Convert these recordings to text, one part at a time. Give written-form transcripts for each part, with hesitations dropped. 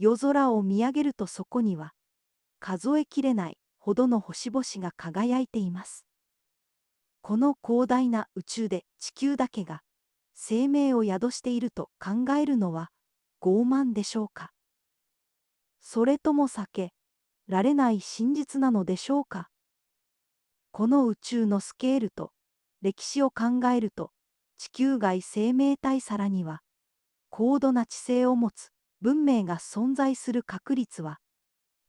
夜空を見上げるとそこには、数えきれないほどの星々が輝いています。この広大な宇宙で地球だけが生命を宿していると考えるのは傲慢でしょうか。それとも避けられない真実なのでしょうか。この宇宙のスケールと歴史を考えると、地球外生命体さらには高度な知性を持つ文明が存在する確率は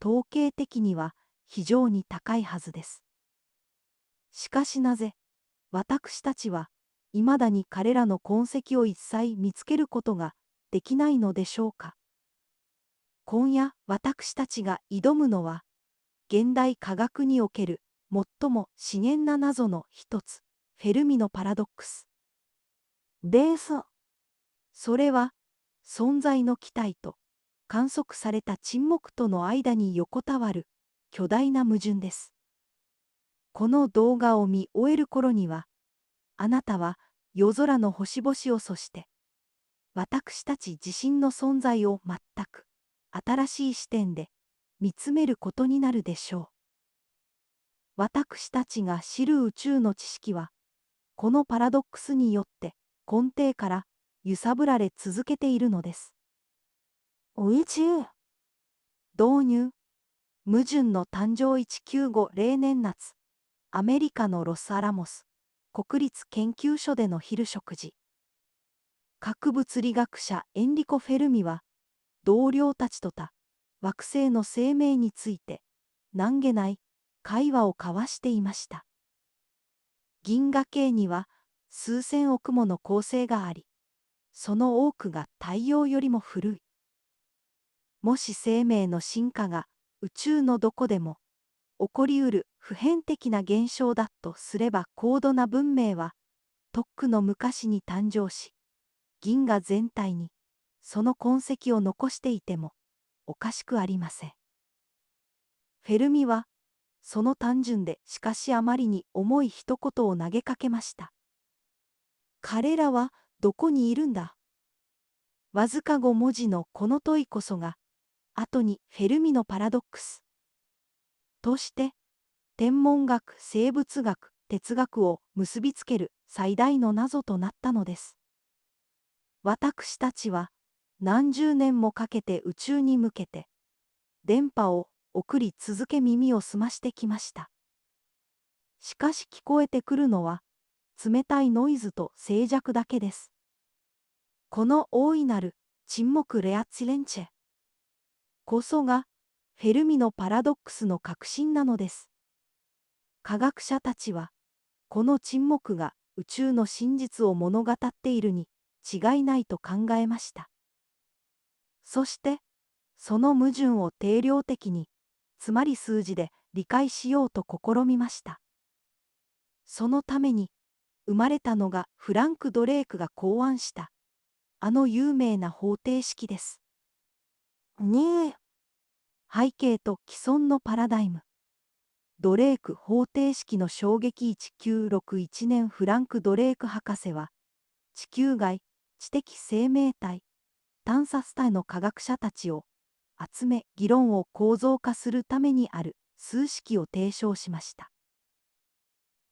統計的には非常に高いはずです。しかしなぜ私たちは未だに彼らの痕跡を一切見つけることができないのでしょうか。今夜私たちが挑むのは、現代科学における最も深遠な謎の一つ、フェルミのパラドックスです。それは、存在の気体と観測された沈黙との間に横たわる巨大な矛盾です。この動画を見終える頃には、あなたは夜空の星々をそして、私たち自身の存在を全く新しい視点で見つめることになるでしょう。私たちが知る宇宙の知識は、このパラドックスによって根底から揺さぶられ続けているのです。宇宙導入矛盾の誕生1950年夏、アメリカのロスアラモス国立研究所での昼食事。核物理学者エンリコ・フェルミは、同僚たちと他惑星の生命について何気ない会話を交わしていました。銀河系には数千億もの恒星があり、その多くが太陽よりも古い。もし生命の進化が宇宙のどこでも起こりうる普遍的な現象だとすれば、高度な文明はとっくの昔に誕生し、銀河全体にその痕跡を残していてもおかしくありません。フェルミはその単純でしかしあまりに重い一言を投げかけました。彼らはどこにいるんだ。わずか5文字のこの問いこそが、後にフェルミのパラドックスとして、天文学、生物学、哲学を結びつける最大の謎となったのです。私たちは何十年もかけて宇宙に向けて電波を送り続け耳を澄ましてきました。しかし聞こえてくるのは冷たいノイズと静寂だけです。この大いなる沈黙レアチレンチェこそがフェルミのパラドックスの核心なのです。科学者たちはこの沈黙が宇宙の真実を物語っているに違いないと考えました。そしてその矛盾を定量的に、つまり数字で理解しようと試みました。そのために生まれたのがフランク・ドレークが考案したあの有名な方程式です。背景と既存のパラダイム。ドレーク方程式の衝撃。1961年、フランク・ドレーク博士は地球外知的生命体探査スタイの科学者たちを集め、議論を構造化するためにある数式を提唱しました。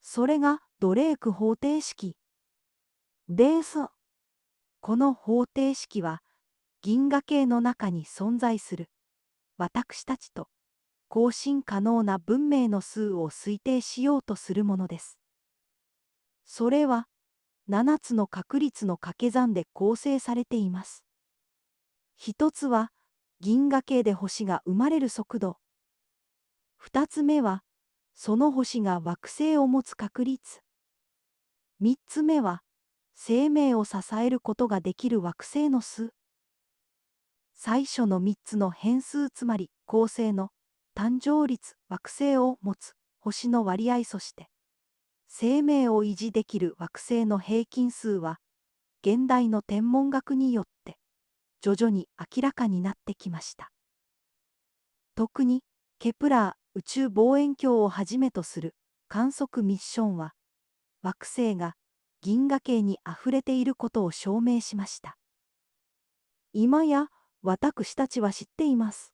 それがドレーク方程式です。この方程式は銀河系の中に存在する私たちと更新可能な文明の数を推定しようとするものです。それは7つの確率の掛け算で構成されています。一つは銀河系で星が生まれる速度。二つ目はその星が惑星を持つ確率。三つ目は生命を支えることができる惑星の数。最初の3つの変数、つまり恒星の誕生率、惑星を持つ星の割合、そして生命を維持できる惑星の平均数は、現代の天文学によって徐々に明らかになってきました。特にケプラー宇宙望遠鏡をはじめとする観測ミッションは、惑星が銀河系にあふれていることを証明しました。今や私たちは知っています。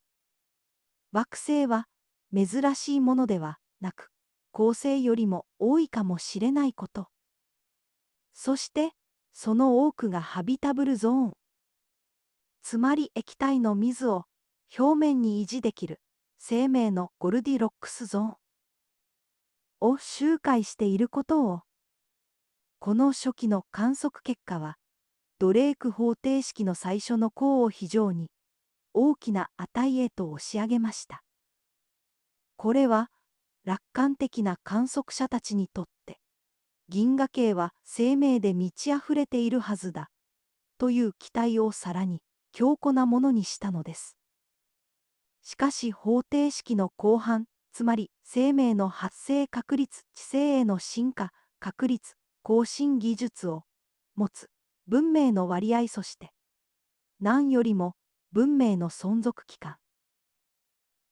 惑星は珍しいものではなく、恒星よりも多いかもしれないこと。そして、その多くがハビタブルゾーン。つまり液体の水を表面に維持できる生命のゴルディロックスゾーンを周回していることを。この初期の観測結果は、ドレーク方程式の最初の項を非常に大きな値へと押し上げました。これは楽観的な観測者たちにとって、銀河系は生命で満ち溢れているはずだという期待をさらに強固なものにしたのです。しかし方程式の後半、つまり生命の発生確率、知性への進化確率、更新技術を持つ文明の割合、そして何よりも文明の存続期間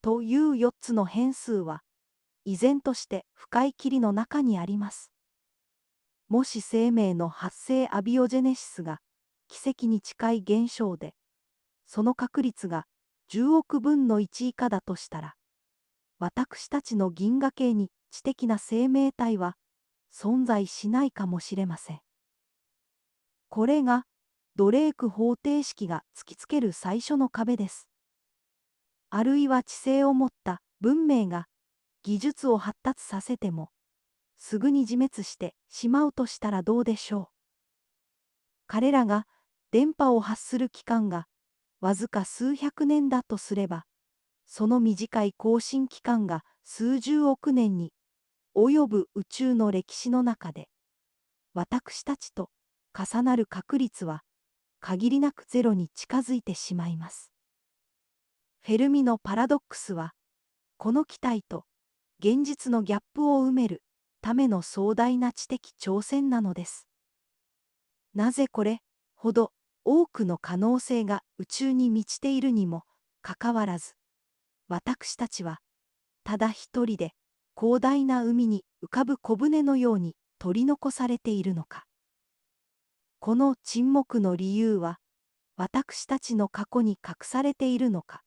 という4つの変数は依然として深い霧の中にあります。もし生命の発生アビオジェネシスが奇跡に近い現象で、その確率が10億分の1以下だとしたら、私たちの銀河系に知的な生命体は存在しないかもしれません。これがドレーク方程式が突きつける最初の壁です。あるいは知性を持った文明が技術を発達させても、すぐに自滅してしまうとしたらどうでしょう。彼らが電波を発する期間がわずか数百年だとすれば、その短い更新期間が数十億年に及ぶ宇宙の歴史の中で、私たちと重なる確率は限りなくゼロに近づいてしまいます。フェルミのパラドックスは、この期待と現実のギャップを埋めるための壮大な知的挑戦なのです。なぜこれほど多くの可能性が宇宙に満ちているにもかかわらず、私たちはただ一人で広大な海に浮かぶ小舟のように取り残されているのか。この沈黙の理由は、私たちの過去に隠されているのか、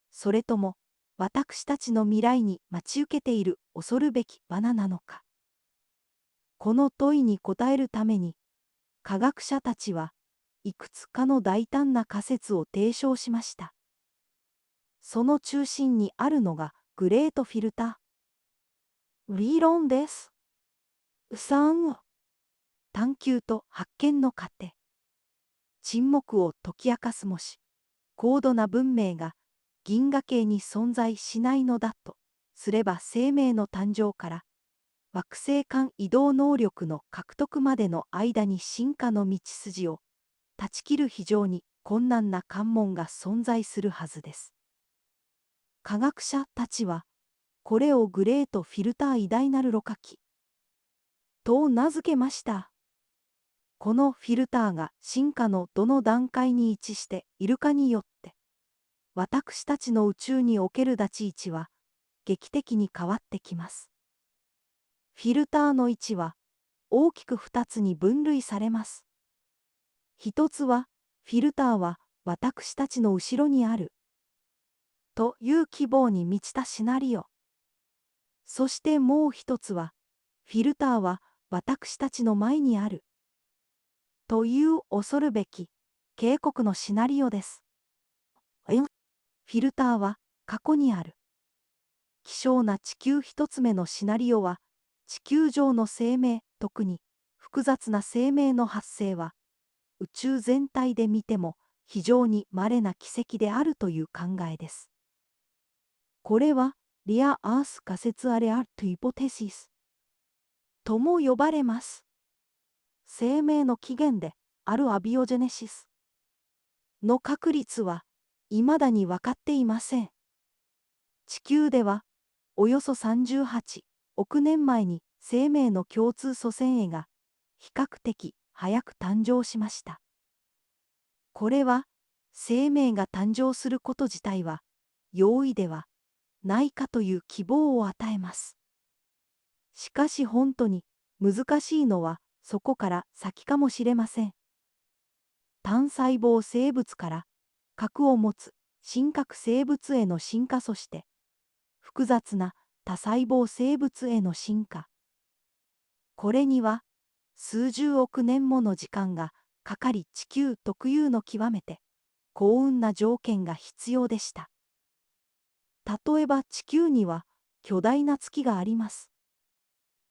それとも私たちの未来に待ち受けている恐るべき罠なのか。この問いに答えるために、科学者たちはいくつかの大胆な仮説を提唱しました。その中心にあるのがグレートフィルター理論です。3、探求と発見の過程。沈黙を解き明かす。もし高度な文明が銀河系に存在しないのだとすれば、生命の誕生から惑星間移動能力の獲得までの間に進化の道筋を断ち切る非常に困難な関門が存在するはずです。科学者たちはこれをグレートフィルター偉大なるろ過器と名付けました。このフィルターが進化のどの段階に位置しているかによって、私たちの宇宙における立ち位置は劇的に変わってきます。フィルターの位置は大きく2つに分類されます。一つは、フィルターは私たちの後ろにあるという希望に満ちたシナリオ。そしてもう一つは、フィルターは私たちの前にあるという恐るべき警告のシナリオです。フィルターは過去にある。希少な地球一つ目のシナリオは、地球上の生命、特に複雑な生命の発生は、宇宙全体で見ても非常に稀な奇跡であるという考えです。これは、リア・アース仮説アレアルト・ヒポテシスとも呼ばれます。生命の起源であるアビオジェネシスの確率は未だに分かっていません。地球ではおよそ38億年前に生命の共通祖先へが比較的早く誕生しました。これは生命が誕生すること自体は容易ではないかという希望を与えます。しかし本当に難しいのはそこから先かもしれません。単細胞生物から核を持つ真核生物への進化、そして複雑な多細胞生物への進化。これには数十億年もの時間がかかり、地球特有の極めて幸運な条件が必要でした。例えば地球には巨大な月があります。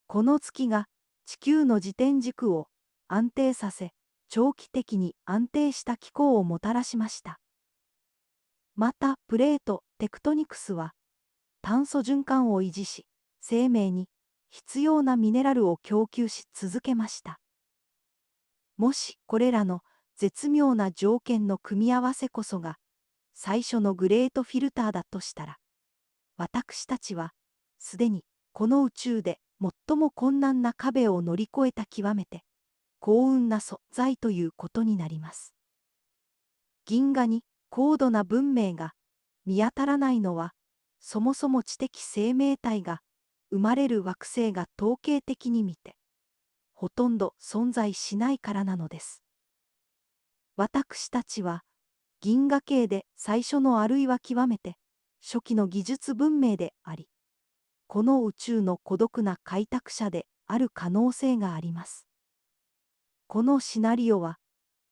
この月が地球の自転軸を安定させ、長期的に安定した気候をもたらしました。またプレート・テクトニクスは炭素循環を維持し、生命に必要なミネラルを供給し続けました。もしこれらの絶妙な条件の組み合わせこそが最初のグレートフィルターだとしたら、私たちはすでにこの宇宙で最も困難な壁を乗り越えた極めて幸運な存在ということになります。銀河に高度な文明が見当たらないのは、そもそも知的生命体が生まれる惑星が統計的に見てほとんど存在しないからなのです。私たちは銀河系で最初のあるいは極めて初期の技術文明であり、この宇宙の孤独な開拓者である可能性があります。このシナリオは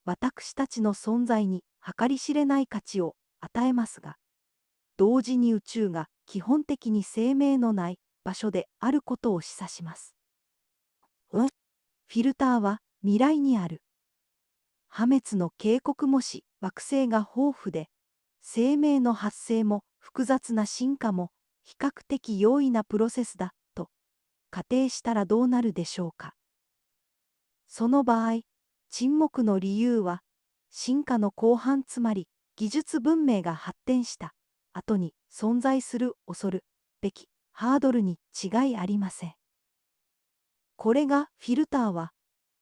私たちの存在に計り知れない価値を与えますが、同時に宇宙が基本的に生命のない場所であることを示唆します。フィルターは未来にある。破滅の警告。もし惑星が豊富で、生命の発生も複雑な進化も比較的容易なプロセスだと仮定したらどうなるでしょうか。その場合、沈黙の理由は進化の後半、つまり技術文明が発展した後に存在する恐るべきハードルに違いありません。これがフィルターは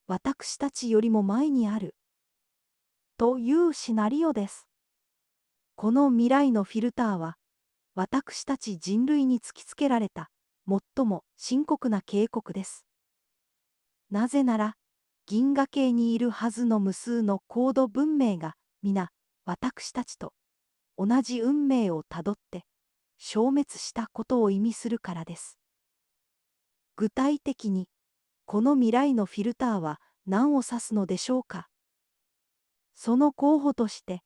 私たちよりも前にあるというシナリオです。この未来のフィルターは私たち人類に突きつけられた最も深刻な警告です。なぜなら銀河系にいるはずの無数の高度文明が皆私たちと同じ運命をたどって消滅したことを意味するからです。具体的にこの未来のフィルターは何を指すのでしょうか。その候補として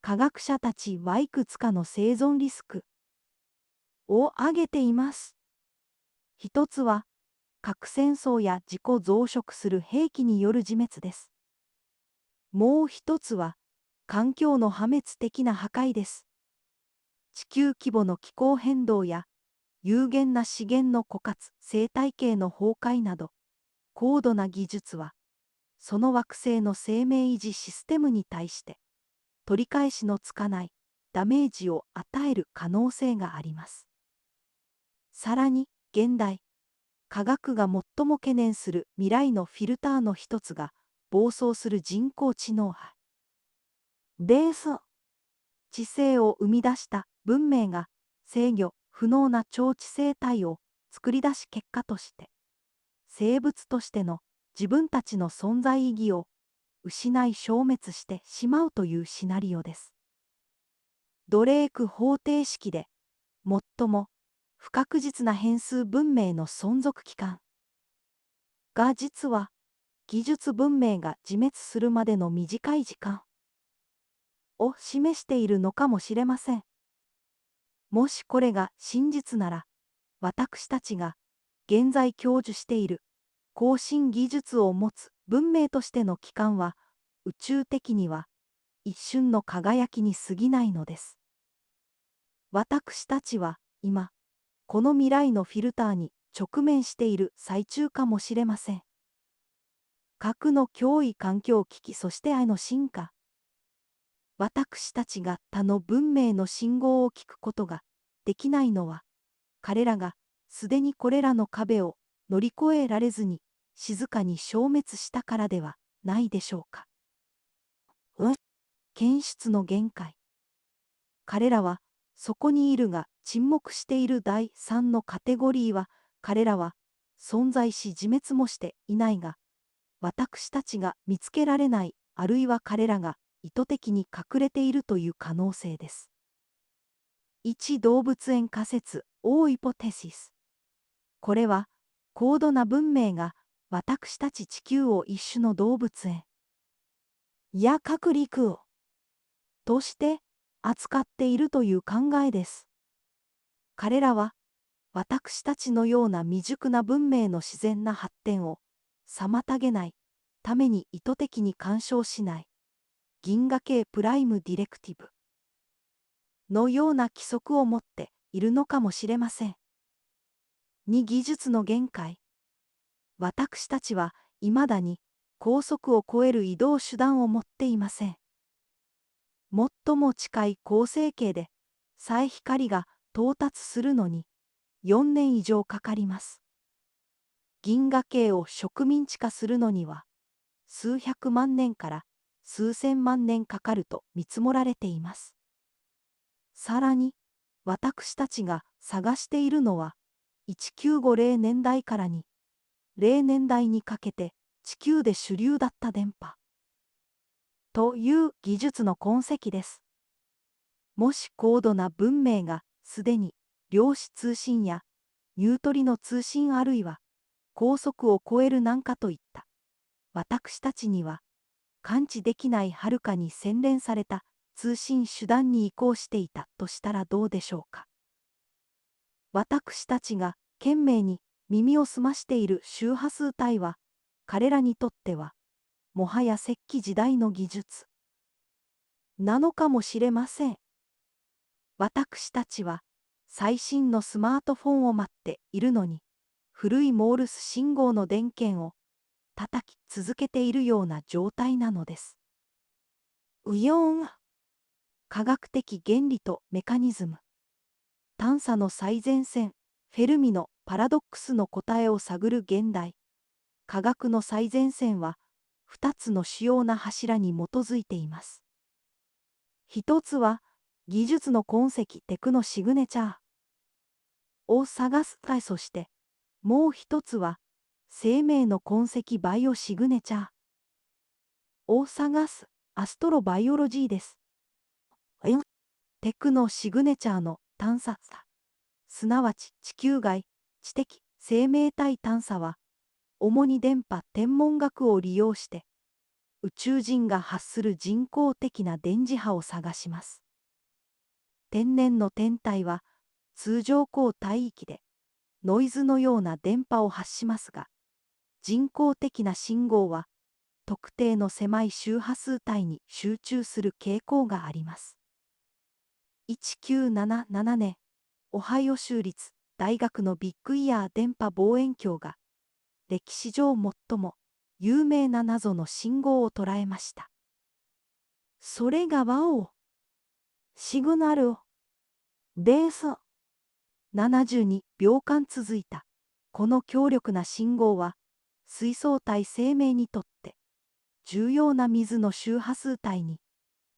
科学者たちはいくつかの生存リスクを挙げています。一つは核戦争や自己増殖する兵器による自滅です。もう一つは環境の破滅的な破壊です。地球規模の気候変動や有限な資源の枯渇、生態系の崩壊など、高度な技術はその惑星の生命維持システムに対して取り返しのつかないダメージを与える可能性があります。さらに現代科学が最も懸念する未来のフィルターの一つが暴走する人工知能です。知性を生み出した文明が制御不能な超知性体を作り出し、結果として生物としての自分たちの存在意義を失い消滅してしまうというシナリオです。ドレーク方程式で最も不確実な変数文明の存続期間が実は技術文明が自滅するまでの短い時間を示しているのかもしれません。もしこれが真実なら、私たちが現在享受している高新技術を持つ文明としての期間は宇宙的には一瞬の輝きに過ぎないのです。私たちは今この未来のフィルターに直面している最中かもしれません。核の脅威、環境危機、そして愛の進化。私たちが他の文明の信号を聞くことができないのは、彼らがすでにこれらの壁を乗り越えられずに静かに消滅したからではないでしょうか。検出の限界。彼らはそこにいるが沈黙している。第3のカテゴリーは、彼らは存在し自滅もしていないが、私たちが見つけられない、あるいは彼らが意図的に隠れているという可能性です。1、動物園仮説、オーイポテシス。これは、高度な文明が私たち地球を一種の動物園や隔離区をとして扱っているという考えです。彼らは、私たちのような未熟な文明の自然な発展を妨げないために意図的に干渉しない銀河系プライムディレクティブのような規則を持っているのかもしれません。2、技術の限界。私たちは未だに高速を超える移動手段を持っていません。最も近い恒星系でさえ光が到達するのに4年以上かかります。銀河系を植民地化するのには数百万年から数千万年かかると見積もられています。さらに、私たちが探しているのは、1950年代から20年代にかけて地球で主流だった電波という技術の痕跡です。もし高度な文明がすでに量子通信やニュートリノ通信あるいは高速を超えるなんかといった私たちには感知できないはるかに洗練された通信手段に移行していたとしたらどうでしょうか。私たちが懸命に耳を澄ましている周波数帯は彼らにとってはもはや石器時代の技術なのかもしれません。私たちは最新のスマートフォンを待っているのに古いモールス信号の電源を叩き続けているような状態なのです。ウヨン科学的原理とメカニズム探査の最前線フェルミのパラドックスの答えを探る現代科学の最前線は2つの主要な柱に基づいています。一つは技術の痕跡テクノシグネチャーを探すそしてもう一つは生命の痕跡バイオシグネチャーを探すアストロバイオロジーです。テクノシグネチャーの探査すなわち地球外知的生命体探査は主に電波天文学を利用して宇宙人が発する人工的な電磁波を探します。天然の天体は通常高帯域でノイズのような電波を発しますが、人工的な信号は特定の狭い周波数帯に集中する傾向があります。1977年、オハイオ州立大学のビッグイヤー電波望遠鏡が歴史上最も有名な謎の信号を捉えました。それがワオシグナルです。72秒間続いたこの強力な信号は水槽体生命にとって重要な水の周波数帯に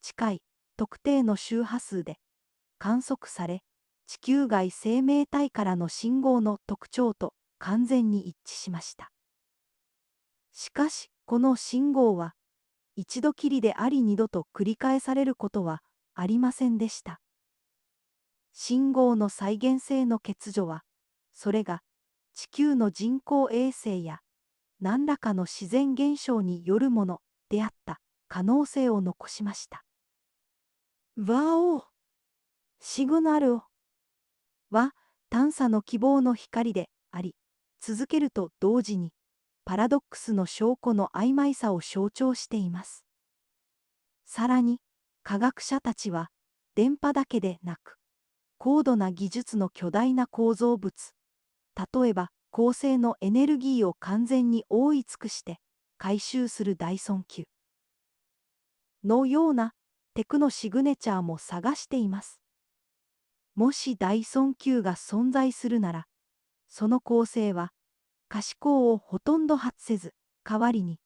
近い特定の周波数で観測され地球外生命体からの信号の特徴と完全に一致しました。しかしこの信号は一度きりであり二度と繰り返されることはありませんでした。信号の再現性の欠如はそれが地球の人工衛星や何らかの自然現象によるものであった可能性を残しました。ワオシグナルは探査の希望の光であり続けると同時にパラドックスの証拠の曖昧さを象徴しています。さらに科学者たちは電波だけでなく高度な技術の巨大な構造物例えば恒星のエネルギーを完全に覆い尽くして回収する大損球のようなテクノシグネチャーも探しています。もし大損球が存在するならその恒星は可視光をほとんど発せず代わりに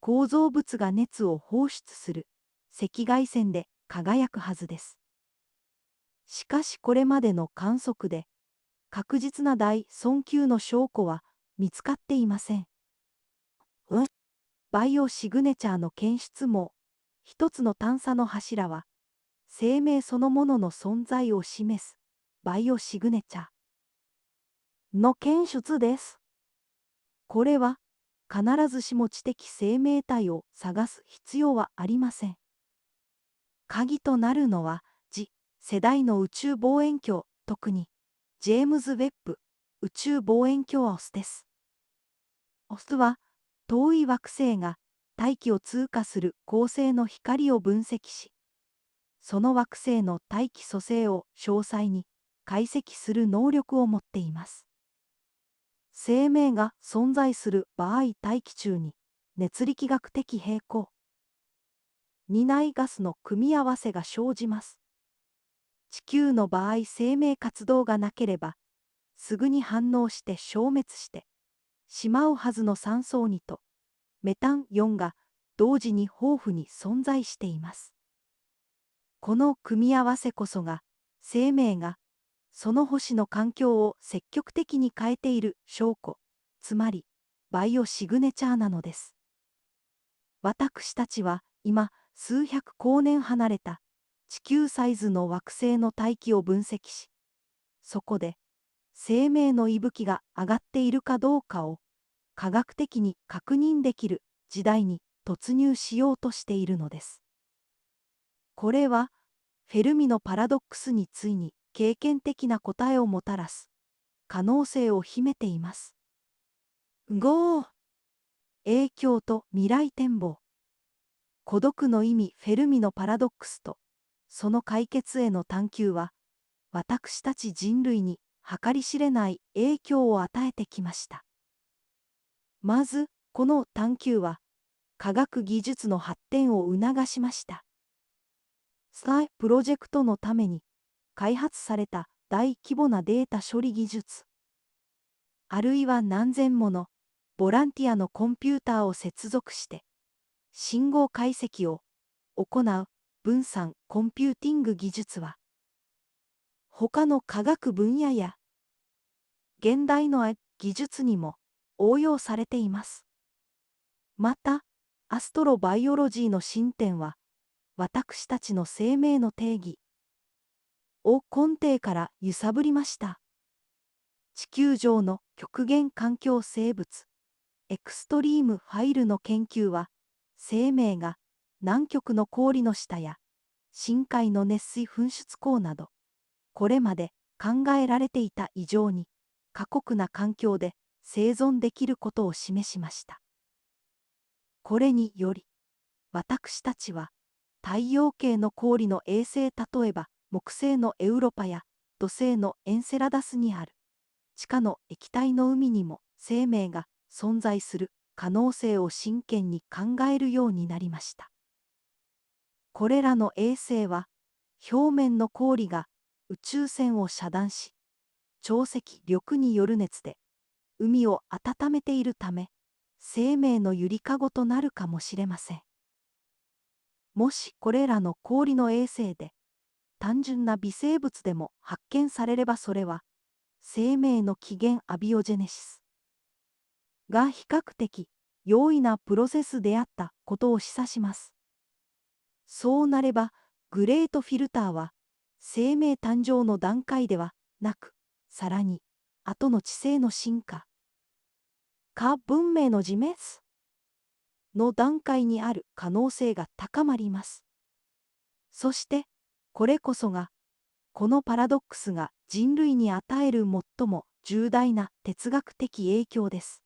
構造物が熱を放出する赤外線で輝くはずです。しかしこれまでの観測で確実な大損球の証拠は見つかっていません。バイオシグネチャーの検出も一つの探査の柱は、生命そのものの存在を示すバイオシグネチャーの検出です。これは必ずしも知的生命体を探す必要はありません。鍵となるのは次世代の宇宙望遠鏡、特にジェームズ・ウェッブ宇宙望遠鏡オスです。オスは遠い惑星が大気を通過する恒星の光を分析し、その惑星の大気組成を詳細に解析する能力を持っています。生命が存在する場合、大気中に熱力学的平衡、担いガスの組み合わせが生じます。地球の場合、生命活動がなければ、すぐに反応して消滅してしまうはずの酸素2とメタン4が同時に豊富に存在しています。この組み合わせこそが生命がその星の環境を積極的に変えている証拠、つまりバイオシグネチャーなのです。私たちは今数百光年離れた地球サイズの惑星の大気を分析し、そこで生命の息吹が上がっているかどうかを科学的に確認できる時代に突入しようとしているのです。これはフェルミのパラドックスについに経験的な答えをもたらす可能性を秘めています。5、影響と未来展望。孤独の意味、フェルミのパラドックスとその解決への探求は、私たち人類に計り知れない影響を与えてきました。まず、この探求は科学技術の発展を促しました。スタイプロジェクトのために開発された大規模なデータ処理技術、あるいは何千ものボランティアのコンピューターを接続して信号解析を行う分散コンピューティング技術は、他の科学分野や現代の技術にも応用されています。また、アストロバイオロジーの進展は、私たちの生命の定義を根底から揺さぶりました。地球上の極限環境生物、エクストリームファイルの研究は、生命が南極の氷の下や深海の熱水噴出口など、これまで考えられていた以上に過酷な環境で生存できることを示しました。これにより、私たちは太陽系の氷の衛星、例えば木星のエウロパや土星のエンセラダスにある地下の液体の海にも生命が存在する可能性を真剣に考えるようになりました。これらの衛星は表面の氷が宇宙線を遮断し、潮汐力による熱で海を温めているため、生命のゆりかごとなるかもしれません。もしこれらの氷の衛星で単純な微生物でも発見されれば、それは生命の起源アビオジェネシスが比較的容易なプロセスであったことを示唆します。そうなれば、グレートフィルターは生命誕生の段階ではなく、さらに後の知性の進化、文明の自滅の段階にある可能性が高まります。そして、これこそが、このパラドックスが人類に与える最も重大な哲学的影響です。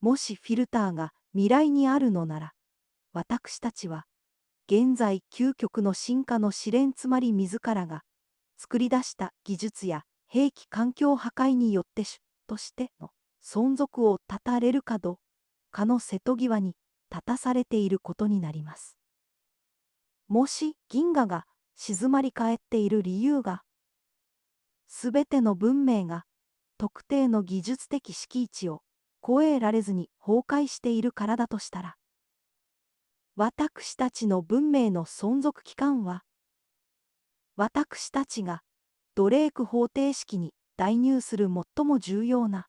もしフィルターが未来にあるのなら、私たちは、現在究極の進化の試練、つまり自らが作り出した技術や兵器環境破壊によって主としての存続を絶たれるかどうかの瀬戸際に立たされていることになります。もし銀河が静まり返っている理由が、すべての文明が特定の技術的敷地を越えられずに崩壊しているからだとしたら、私たちの文明の存続期間は、私たちがドレーク方程式に代入する最も重要な、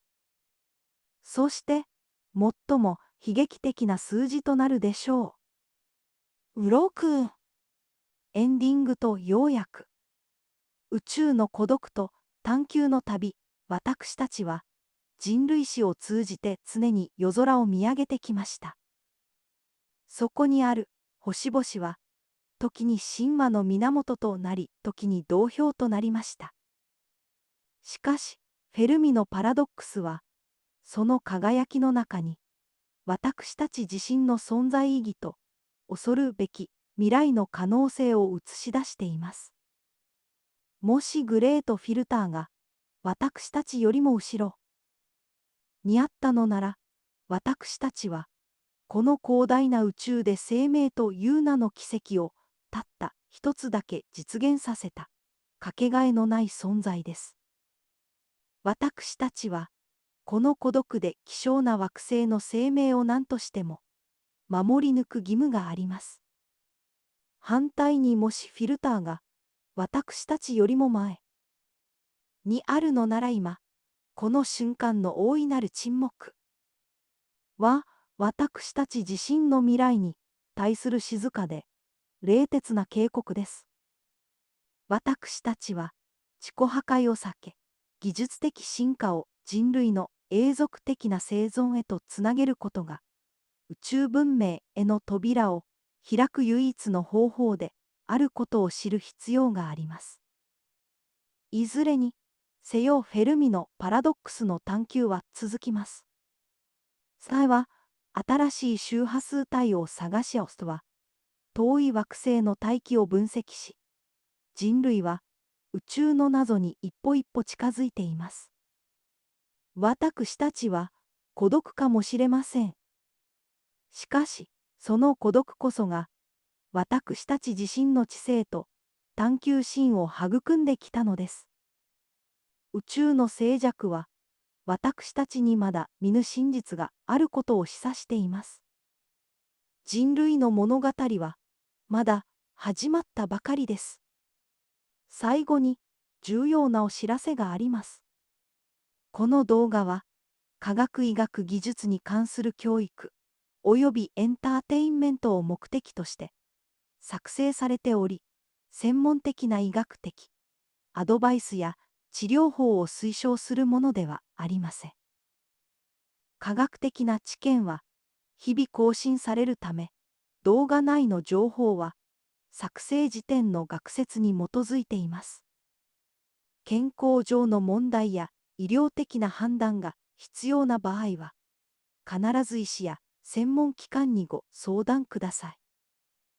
そして最も悲劇的な数字となるでしょう。うろくエンディングと要約。宇宙の孤独と探求の旅、私たちは人類史を通じて常に夜空を見上げてきました。そこにある星々は、時に神話の源となり、時に同標となりました。しかし、フェルミのパラドックスは、その輝きの中に、私たち自身の存在意義と、恐るべき未来の可能性を映し出しています。もしグレートフィルターが、私たちよりも後ろにあったのなら、私たちは、この広大な宇宙で生命という名の奇跡をたった一つだけ実現させたかけがえのない存在です。私たちはこの孤独で希少な惑星の生命を何としても守り抜く義務があります。反対にもしフィルターが私たちよりも前にあるのなら今この瞬間の大いなる沈黙は私たち自身の未来に対する静かで冷徹な警告です。私たちは自己破壊を避け、技術的進化を人類の永続的な生存へとつなげることが、宇宙文明への扉を開く唯一の方法であることを知る必要があります。いずれにせよフェルミのパラドックスの探求は続きます。それは新しい周波数帯を探し合うとは、遠い惑星の大気を分析し、人類は宇宙の謎に一歩一歩近づいています。私たちは孤独かもしれません。しかし、その孤独こそが、私たち自身の知性と探求心を育んできたのです。宇宙の静寂は、私たちにまだ見ぬ真実があることを示唆しています。人類の物語は、まだ始まったばかりです。最後に、重要なお知らせがあります。この動画は、科学医学技術に関する教育、およびエンターテインメントを目的として、作成されており、専門的な医学的、アドバイスや治療法を推奨するものではありません。科学的な知見は、日々更新されるため、動画内の情報は、作成時点の学説に基づいています。健康上の問題や医療的な判断が必要な場合は、必ず医師や専門機関にご相談ください。